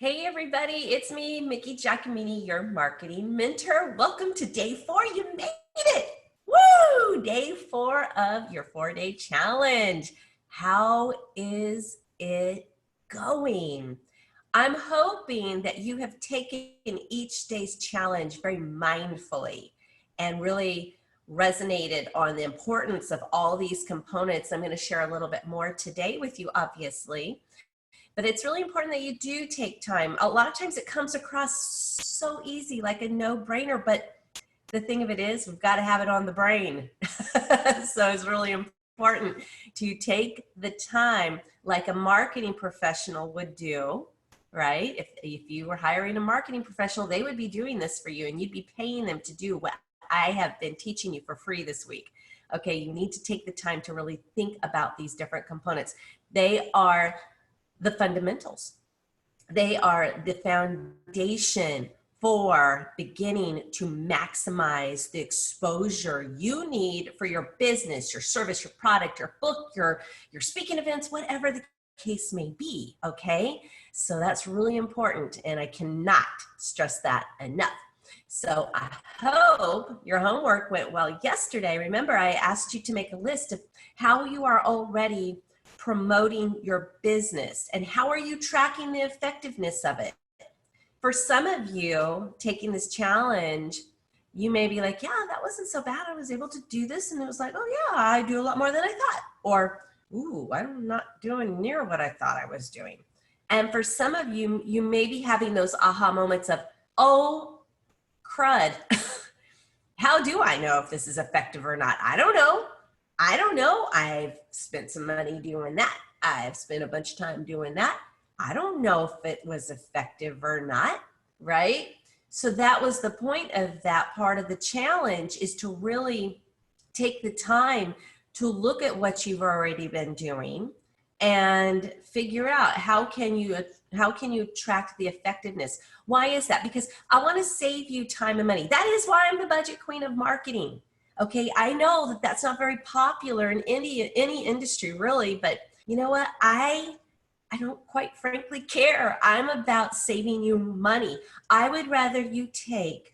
Hey everybody, it's me, Mickey Giacomini, your marketing mentor. Welcome to day 4. You made it! Woo! Day 4 of your 4-day challenge. How is it going? I'm hoping that you have taken each day's challenge very mindfully and really resonated on the importance of all these components. I'm going to share a little bit more today with you, obviously. But it's really important that you do take time. A lot of times it comes across so easy, like a no-brainer, but the thing of it is we've got to have it on the brain. So it's really important to take the time like a marketing professional would do, right? If you were hiring a marketing professional, they would be doing this for you and you'd be paying them to do what I have been teaching you for free this week. Okay, you need to take the time to really think about these different components. They are the fundamentals. They are the foundation for beginning to maximize the exposure you need for your business, your service, your product, your book, your speaking events, whatever the case may be, okay? So that's really important, and I cannot stress that enough. So I hope your homework went well yesterday. Remember, I asked you to make a list of how you are already promoting your business and how are you tracking the effectiveness of it. For some of you taking this challenge, you may be like, yeah, that wasn't so bad. I was able to do this. And it was like, oh yeah, I do a lot more than I thought. Or, ooh, I'm not doing near what I thought I was doing. And for some of you, you may be having those aha moments of, oh, crud. How do I know if this is effective or not? I don't know. I've spent some money doing that. I've spent a bunch of time doing that. I don't know if it was effective or not, right? So that was the point of that part of the challenge, is to really take the time to look at what you've already been doing and figure out how can you track the effectiveness. Why is that? Because I want to save you time and money. That is why I'm the budget queen of marketing. Okay, I know that that's not very popular in any industry really, but you know what? I don't quite frankly care. I'm about saving you money. I would rather you take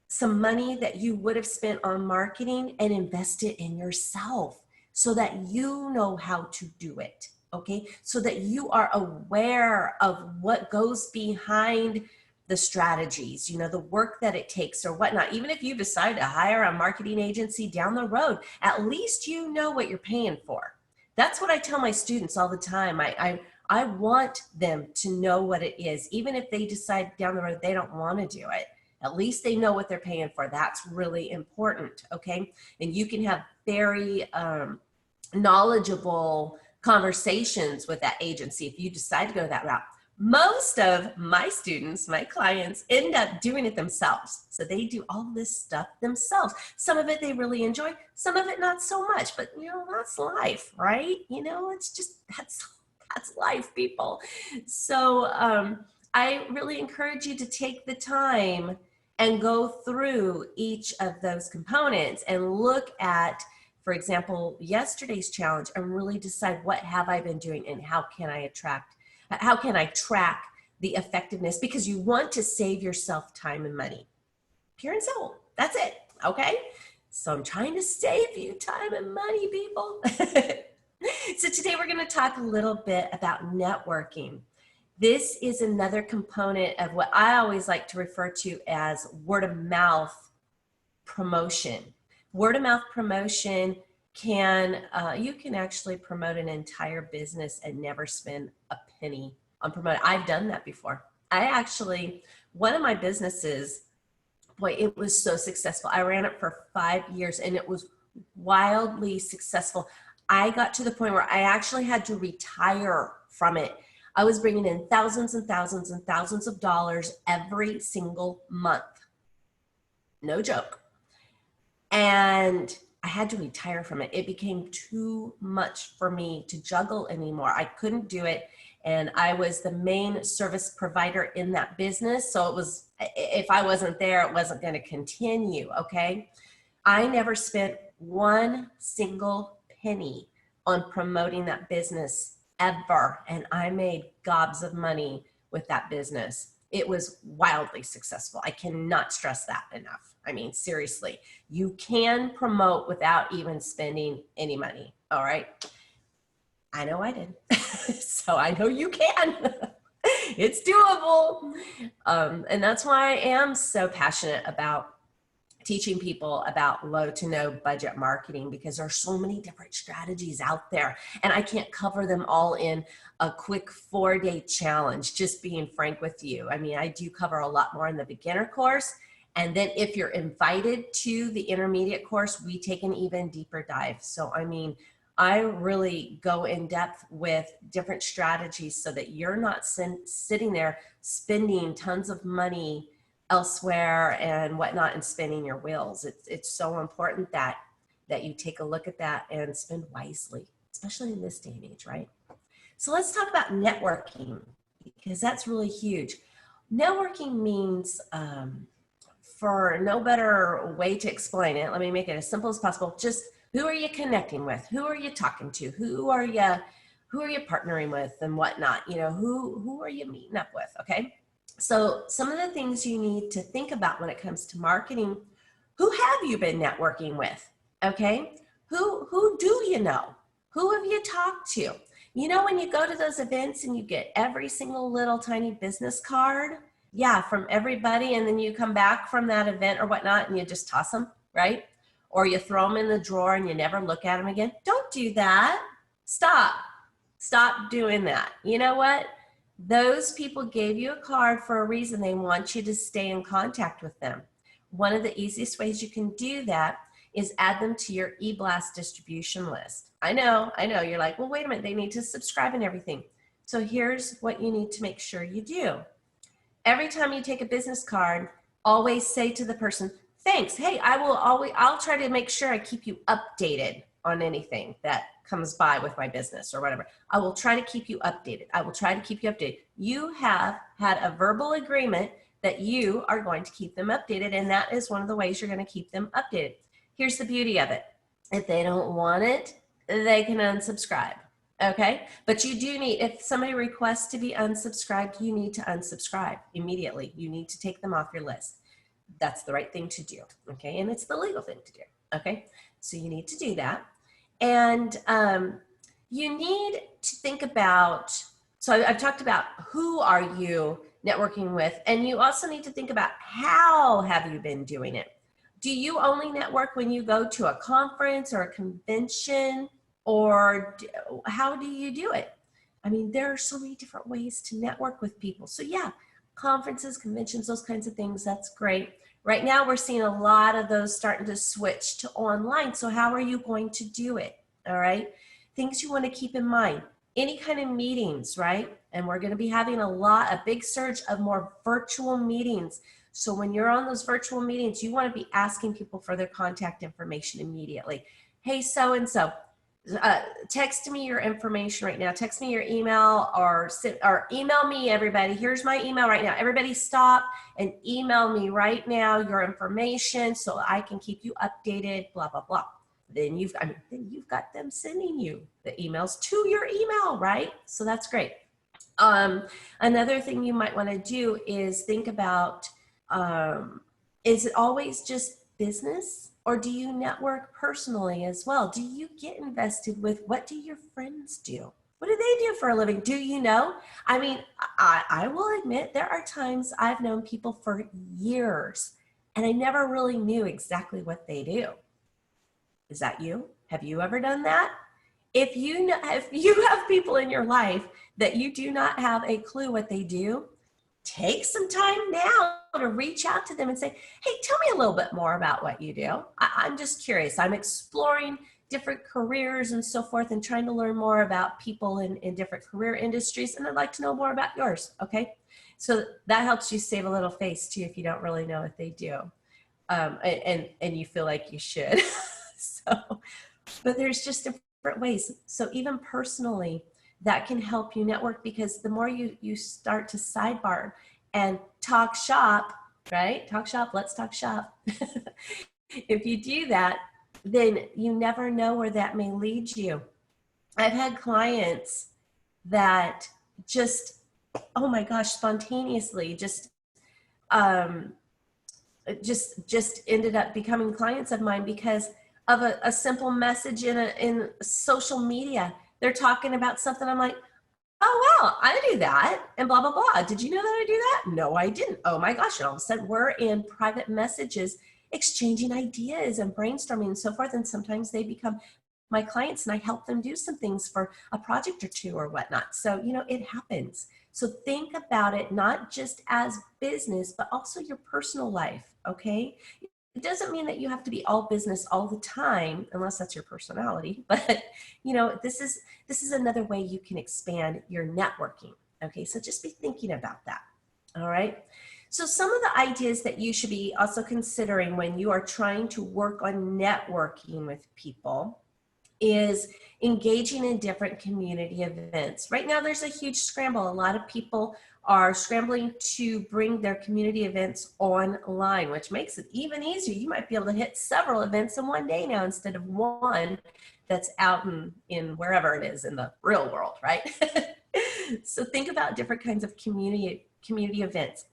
some money that you would have spent on marketing and invest it in yourself so that you know how to do it, okay? So that you are aware of what goes behind the strategies, you know, the work that it takes or whatnot. Even if you decide to hire a marketing agency down the road, at least you know what you're paying for. That's what I tell my students all the time. I want them to know what it is, even if they decide down the road they don't want to do it. At least they know what they're paying for. That's really important, okay? And you can have very knowledgeable conversations with that agency if you decide to go that route. Most of my students, my clients, end up doing it themselves. So they do all this stuff themselves. Some of it they really enjoy, some of it not so much, but you know, that's life, right? You know, it's just, that's life, people. So I really encourage you to take the time and go through each of those components and look at, for example, yesterday's challenge, and really decide what have I been doing and how can I track the effectiveness, because you want to save yourself time and money. Pure and simple. That's it. Okay. So I'm trying to save you time and money, people. So today we're going to talk a little bit about networking. This is another component of what I always like to refer to as word of mouth promotion. Word of mouth promotion can, you can actually promote an entire business and never spend a penny on promoting. I've done that before. One of my businesses, boy, it was so successful. I ran it for 5 years and it was wildly successful. I got to the point where I actually had to retire from it. I was bringing in thousands and thousands and thousands of dollars every single month. No joke. And I had to retire from it. It became too much for me to juggle anymore. I couldn't do it. And I was the main service provider in that business. So it was, if I wasn't there, it wasn't going to continue. Okay. I never spent one single penny on promoting that business ever. And I made gobs of money with that business. It was wildly successful. I cannot stress that enough. I mean, seriously, you can promote without even spending any money. All right. I know I did. So I know you can. It's doable. And that's why I am so passionate about teaching people about low to no budget marketing, because there's so many different strategies out there and I can't cover them all in a quick 4-day challenge, just being frank with you. I mean, I do cover a lot more in the beginner course. And then if you're invited to the intermediate course, we take an even deeper dive. So, I mean, I really go in depth with different strategies so that you're not sitting there spending tons of money elsewhere and whatnot and spinning your wheels. It's so important that you take a look at that and spend wisely, especially in this day and age, right? So let's talk about networking, because that's really huge. Networking means, for no better way to explain it, let me make it as simple as possible. Just who are you connecting with? Who are you talking to? Who are you partnering with and whatnot? You know, who are you meeting up with? Okay. So some of the things you need to think about when it comes to marketing: who have you been networking with? Okay. Who do you know? Who have you talked to? You know, when you go to those events and you get every single little tiny business card, yeah, from everybody, and then you come back from that event or whatnot and you just toss them, right? Or you throw them in the drawer and you never look at them again. Don't do that. Stop doing that. You know what? Those people gave you a card for a reason. They want you to stay in contact with them. One of the easiest ways you can do that is add them to your eBlast distribution list. I know, you're like, well, wait a minute, they need to subscribe and everything. So here's what you need to make sure you do. Every time you take a business card, always say to the person, thanks. Hey, I'll try to make sure I keep you updated on anything that comes by with my business or whatever. I will try to keep you updated. I will try to keep you updated. You have had a verbal agreement that you are going to keep them updated, and that is one of the ways you're going to keep them updated. Here's the beauty of it. If they don't want it, they can unsubscribe. Okay. But you do need, if somebody requests to be unsubscribed, you need to unsubscribe immediately. You need to take them off your list. That's the right thing to do. Okay. And it's the legal thing to do. Okay. So you need to do that. And you need to think about, so I've talked about who are you networking with, and you also need to think about how have you been doing it. Do you only network when you go to a conference or a convention, or how do you do it? I mean, there are so many different ways to network with people. So yeah, conferences, conventions, those kinds of things, that's great. Right now, we're seeing a lot of those starting to switch to online. So how are you going to do it? All right. Things you want to keep in mind. Any kind of meetings, right? And we're going to be having a big surge of more virtual meetings. So when you're on those virtual meetings, you want to be asking people for their contact information immediately. Hey, so-and-so, text me your information right now. Text me your email, or email me, everybody. Here's my email right now. Everybody stop and email me right now your information so I can keep you updated, blah, blah, blah. Then you've got them sending you the emails to your email, right? So that's great. Another thing you might want to do is think about, is it always just business, or do you network personally as well? Do you get invested with, what do your friends do? What do they do for a living? Do you know? I mean, I will admit there are times I've known people for years and I never really knew exactly what they do. Is that you? Have you ever done that? If you have people in your life that you do not have a clue what they do, take some time now to reach out to them and say, hey, tell me a little bit more about what you do. I'm just curious. I'm exploring different careers and so forth and trying to learn more about people in different career industries. And I'd like to know more about yours. Okay. So that helps you save a little face too, if you don't really know what they do. And you feel like you should. But there's just different ways. So even personally, that can help you network, because the more you start to sidebar and talk shop, right? Talk shop, let's talk shop. If you do that, then you never know where that may lead you. I've had clients that just oh my gosh, spontaneously um, just ended up becoming clients of mine because of a simple message in social media. They're talking about something. I'm like, oh, wow, I do that, and blah, blah, blah. Did you know that I do that? No, I didn't. Oh my gosh. And all of a sudden we're in private messages, exchanging ideas and brainstorming and so forth. And sometimes they become my clients and I help them do some things for a project or two or whatnot. So, it happens. So think about it, not just as business, but also your personal life. Okay. It doesn't mean that you have to be all business all the time, unless that's your personality. But this is another way you can expand your networking. Okay, so just be thinking about that. All right. So some of the ideas that you should be also considering when you are trying to work on networking with people is engaging in different community events. Right now, there's a huge scramble. A lot of people are scrambling to bring their community events online, which makes it even easier. You might be able to hit several events in one day now instead of one that's out in wherever it is in the real world, right? So think about different kinds of community events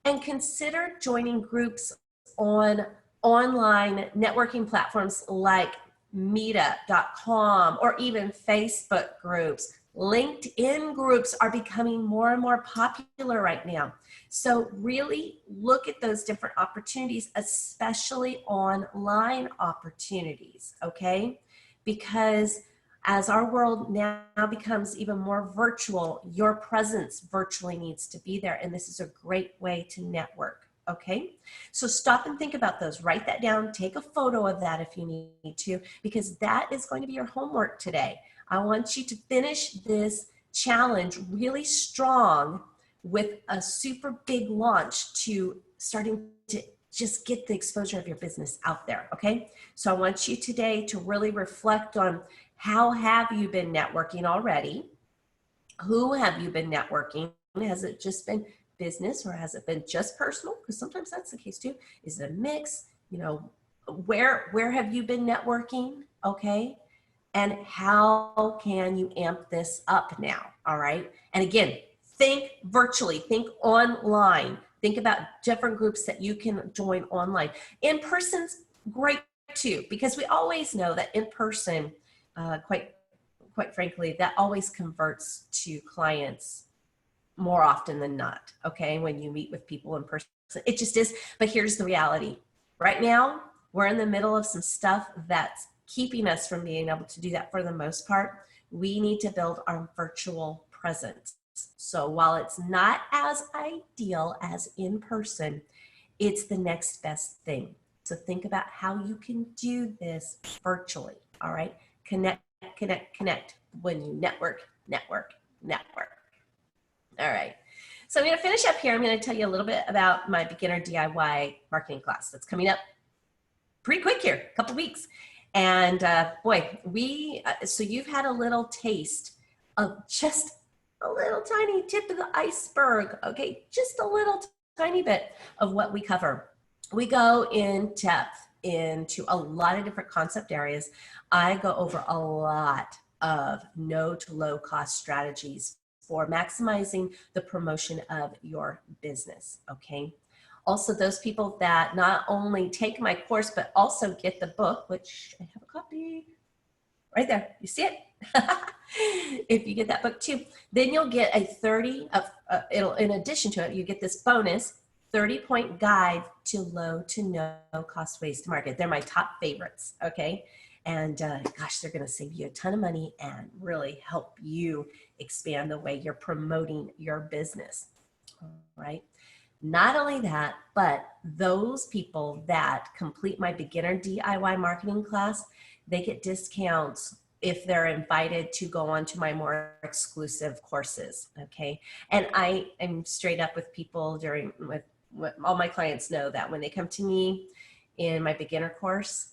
and consider joining groups on online networking platforms like meetup.com or even Facebook groups. LinkedIn groups are becoming more and more popular right now. So really look at those different opportunities, especially online opportunities, okay? Because as our world now becomes even more virtual, your presence virtually needs to be there. And this is a great way to network. Okay, so stop and think about those. Write that down. Take a photo of that if you need to, because that is going to be your homework today. I want you to finish this challenge really strong with a super big launch to starting to just get the exposure of your business out there. Okay, so I want you today to really reflect on how have you been networking already? Who have you been networking? Has it just been business or has it been just personal? Because sometimes that's the case too. Is it a mix? Where have you been networking? Okay. And how can you amp this up now? All right. And again, think virtually, think online, think about different groups that you can join online. In person's great too, because we always know that in person, quite frankly, that always converts to clients more often than not, okay, when you meet with people in person. It just is, but here's the reality. Right now, we're in the middle of some stuff that's keeping us from being able to do that for the most part. We need to build our virtual presence. So while it's not as ideal as in person, it's the next best thing. So think about how you can do this virtually, all right? Connect. When you network. All right. So I'm going to finish up here. I'm going to tell you a little bit about my beginner DIY marketing class that's coming up pretty quick here, a couple weeks. And boy, so you've had a little taste of just a little tiny tip of the iceberg. Okay, just a little tiny bit of what we cover. We go in depth into a lot of different concept areas. I go over a lot of no to low cost strategies for maximizing the promotion of your business, okay? Also, those people that not only take my course, but also get the book, which I have a copy right there, you see it? If you get that book too, then you'll get a 30 of, in addition to it, you get this bonus 30-point guide to low to no cost ways to market. They're my top favorites, okay? And gosh, they're gonna save you a ton of money and really help you expand the way you're promoting your business, all right? Not only that, but those people that complete my beginner DIY marketing class, they get discounts if they're invited to go on to my more exclusive courses, okay? And I am straight up with people with all my clients know that when they come to me in my beginner course,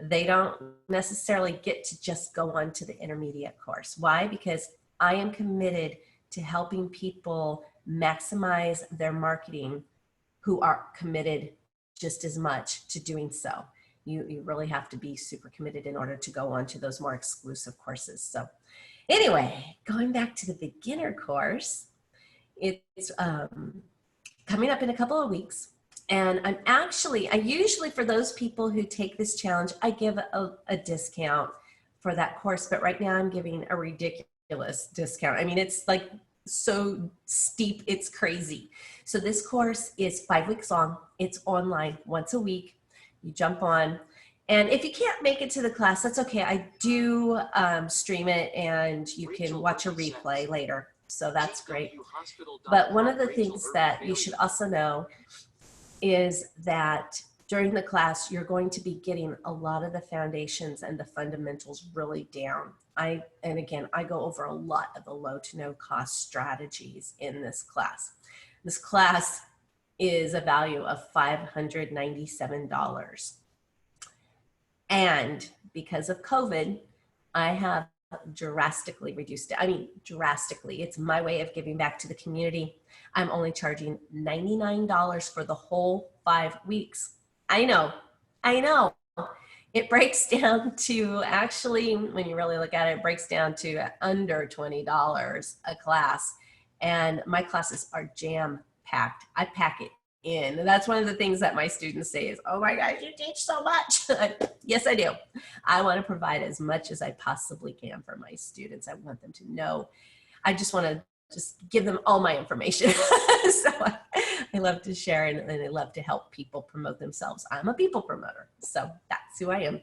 they don't necessarily get to just go on to the intermediate course. Why? Because I am committed to helping people maximize their marketing who are committed just as much to doing so. You really have to be super committed in order to go on to those more exclusive courses. So anyway, going back to the beginner course, It's coming up in a couple of weeks. And I usually, for those people who take this challenge, I give a discount for that course. But right now I'm giving a ridiculous discount. I mean, it's like so steep, it's crazy. So this course is 5 weeks long. It's online once a week. You jump on. And if you can't make it to the class, that's okay. I do stream it and you can watch a replay later. So that's great. But one of the things that you should also know is that during the class, you're going to be getting a lot of the foundations and the fundamentals really down. And again, I go over a lot of the low to no cost strategies in this class. This class is a value of $597. And because of COVID, I have drastically reduced it. I mean, drastically. It's my way of giving back to the community. I'm only charging $99 for the whole 5 weeks. I know. It breaks down to, actually, when you really look at it, it breaks down to under $20 a class. And my classes are jam-packed. I pack it in. And that's one of the things that my students say is, oh my gosh, you teach so much. Yes, I do. I want to provide as much as I possibly can for my students. I want them to know. I just want to just give them all my information. So I love to share and I love to help people promote themselves. I'm a people promoter, so that's who I am.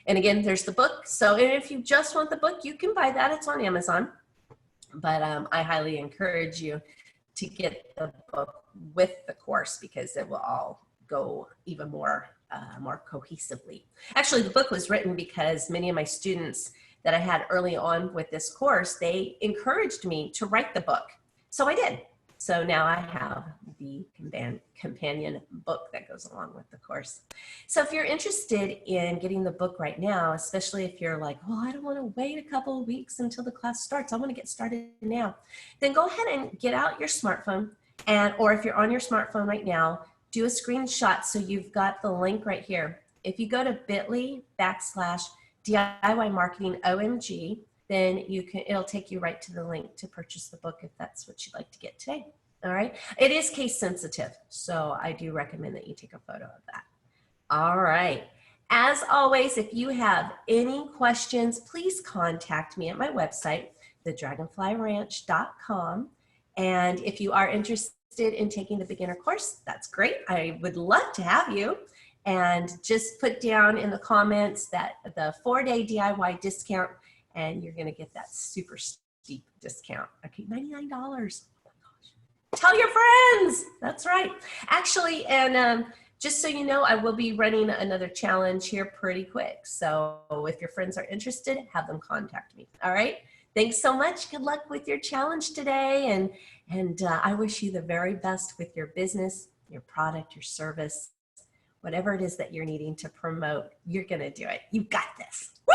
And again, there's the book. So if you just want the book, you can buy that. It's on Amazon. But I highly encourage you to get the book with the course because it will all go even more cohesively. Actually, the book was written because many of my students that I had early on with this course, they encouraged me to write the book. So I did. So now I have the companion book that goes along with the course. So if you're interested in getting the book right now, especially if you're like, well, I don't want to wait a couple of weeks until the class starts, I want to get started now, then go ahead and get out your smartphone, or if you're on your smartphone right now, do a screenshot so you've got the link right here. If you go to bit.ly/DIY Marketing OMG, then it'll take you right to the link to purchase the book if that's what you'd like to get today. All right. It is case sensitive, so I do recommend that you take a photo of that. All right. As always, if you have any questions, please contact me at my website, thedragonflyranch.com. And if you are interested in taking the beginner course, that's great. I would love to have you. And just put down in the comments that the 4-day DIY discount, and you're going to get that super steep discount. Okay, $99. Oh my gosh. Tell your friends. That's right. Actually, and just so you know, I will be running another challenge here pretty quick. So if your friends are interested, have them contact me. All right. Thanks so much. Good luck with your challenge today. And I wish you the very best with your business, your product, your service, whatever it is that you're needing to promote. You're going to do it. You got this. Woo!